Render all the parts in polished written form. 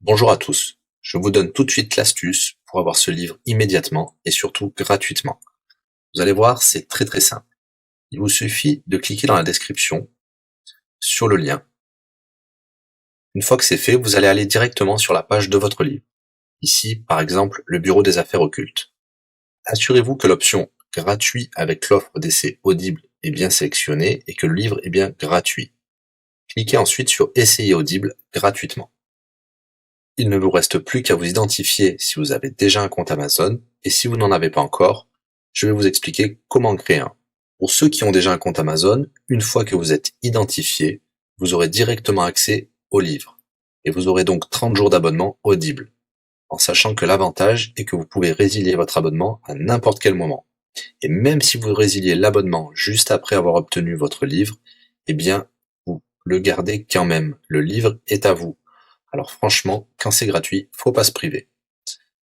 Bonjour à tous, je vous donne tout de suite l'astuce pour avoir ce livre immédiatement et surtout gratuitement. Vous allez voir, c'est très simple. Il vous suffit de cliquer dans la description sur le lien. Une fois que c'est fait, vous allez aller directement sur la page de votre livre. Ici, par exemple, le bureau des affaires occultes. Assurez-vous que l'option gratuit avec l'offre d'essai Audible est bien sélectionnée et que le livre est bien gratuit. Cliquez ensuite sur Essayer Audible gratuitement. Il ne vous reste plus qu'à vous identifier si vous avez déjà un compte Amazon, et si vous n'en avez pas encore, je vais vous expliquer comment créer un. Pour ceux qui ont déjà un compte Amazon, une fois que vous êtes identifié, vous aurez directement accès au livre, et vous aurez donc 30 jours d'abonnement Audible, en sachant que l'avantage est que vous pouvez résilier votre abonnement à n'importe quel moment. Et même si vous résiliez l'abonnement juste après avoir obtenu votre livre, eh bien, vous le gardez quand même. Le livre est à vous. Alors franchement, quand c'est gratuit, faut pas se priver.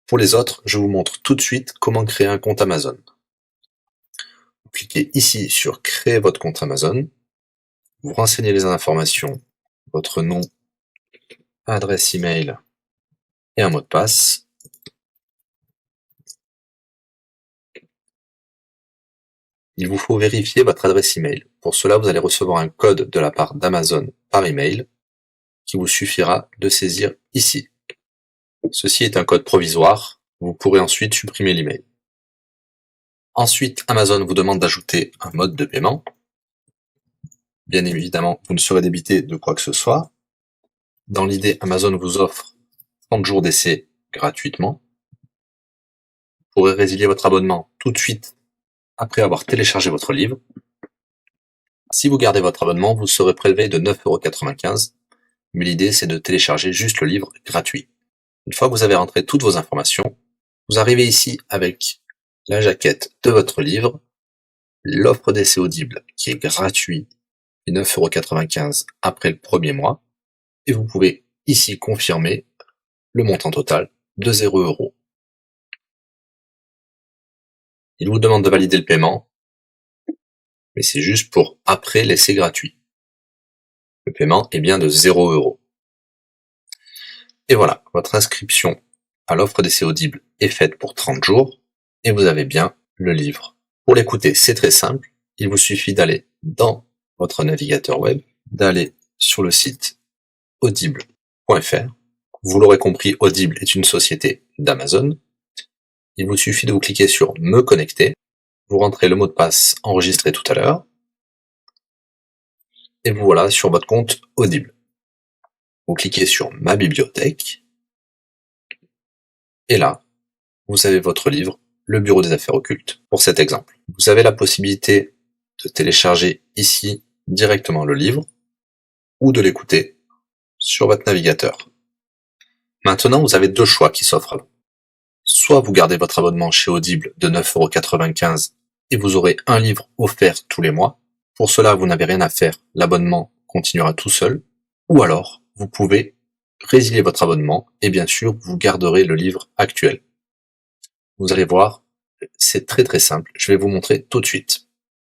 Pour les autres, je vous montre tout de suite comment créer un compte Amazon. Vous cliquez ici sur créer votre compte Amazon. Vous renseignez les informations, votre nom, adresse email et un mot de passe. Il vous faut vérifier votre adresse email. Pour cela, vous allez recevoir un code de la part d'Amazon par email qui vous suffira de saisir ici. Ceci est un code provisoire. Vous pourrez ensuite supprimer l'email. Ensuite, Amazon vous demande d'ajouter un mode de paiement. Bien évidemment, vous ne serez débité de quoi que ce soit. Dans l'idée, Amazon vous offre 30 jours d'essai gratuitement. Vous pourrez résilier votre abonnement tout de suite après avoir téléchargé votre livre. Si vous gardez votre abonnement, vous serez prélevé de 9,95 €, mais l'idée c'est de télécharger juste le livre gratuit. Une fois que vous avez rentré toutes vos informations, vous arrivez ici avec la jaquette de votre livre, l'offre d'essai Audible qui est gratuit et 9,95 € après le premier mois, et vous pouvez ici confirmer le montant total de 0 €. Il vous demande de valider le paiement, mais c'est juste pour après l'essai gratuit. Le paiement est bien de 0 €. Et voilà, votre inscription à l'offre d'essai Audible est faite pour 30 jours, et vous avez bien le livre. Pour l'écouter, c'est très simple, il vous suffit d'aller dans votre navigateur web, d'aller sur le site audible.fr. Vous l'aurez compris, Audible est une société d'Amazon. Il vous suffit de vous cliquer sur Me connecter, vous rentrez le mot de passe enregistré tout à l'heure, et vous voilà sur votre compte Audible. Vous cliquez sur Ma bibliothèque, et là, vous avez votre livre, Le Bureau des affaires occultes, pour cet exemple. Vous avez la possibilité de télécharger ici directement le livre, ou de l'écouter sur votre navigateur. Maintenant, vous avez deux choix qui s'offrent à vous. Soit vous gardez votre abonnement chez Audible de 9,95 € et vous aurez un livre offert tous les mois. Pour cela, vous n'avez rien à faire, l'abonnement continuera tout seul. Ou alors, vous pouvez résilier votre abonnement et bien sûr, vous garderez le livre actuel. Vous allez voir, c'est très simple, je vais vous montrer tout de suite.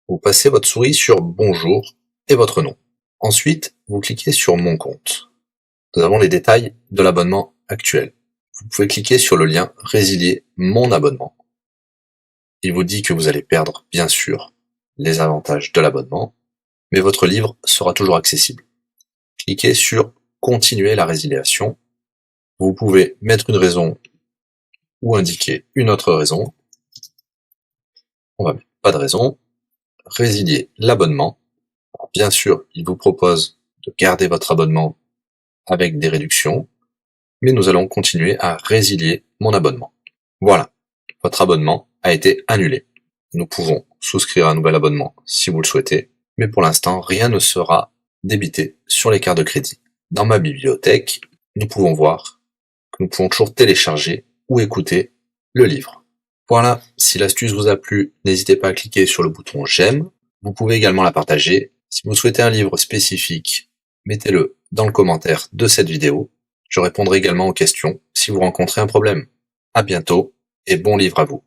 Vous passez votre souris sur Bonjour et votre nom. Ensuite, vous cliquez sur Mon compte. Nous avons les détails de l'abonnement actuel. Vous pouvez cliquer sur le lien Résilier mon abonnement. Il vous dit que vous allez perdre, bien sûr, les avantages de l'abonnement, mais votre livre sera toujours accessible. Cliquez sur Continuer la résiliation. Vous pouvez mettre une raison ou indiquer une autre raison. On va mettre pas de raison. Résilier l'abonnement. Bien sûr, il vous propose de garder votre abonnement avec des réductions, mais nous allons continuer à résilier mon abonnement. Voilà, votre abonnement a été annulé. Nous pouvons souscrire un nouvel abonnement si vous le souhaitez, mais pour l'instant, rien ne sera débité sur les cartes de crédit. Dans ma bibliothèque, nous pouvons voir que nous pouvons toujours télécharger ou écouter le livre. Voilà, si l'astuce vous a plu, n'hésitez pas à cliquer sur le bouton j'aime. Vous pouvez également la partager. Si vous souhaitez un livre spécifique, mettez-le dans le commentaire de cette vidéo. Je répondrai également aux questions si vous rencontrez un problème. À bientôt et bon livre à vous.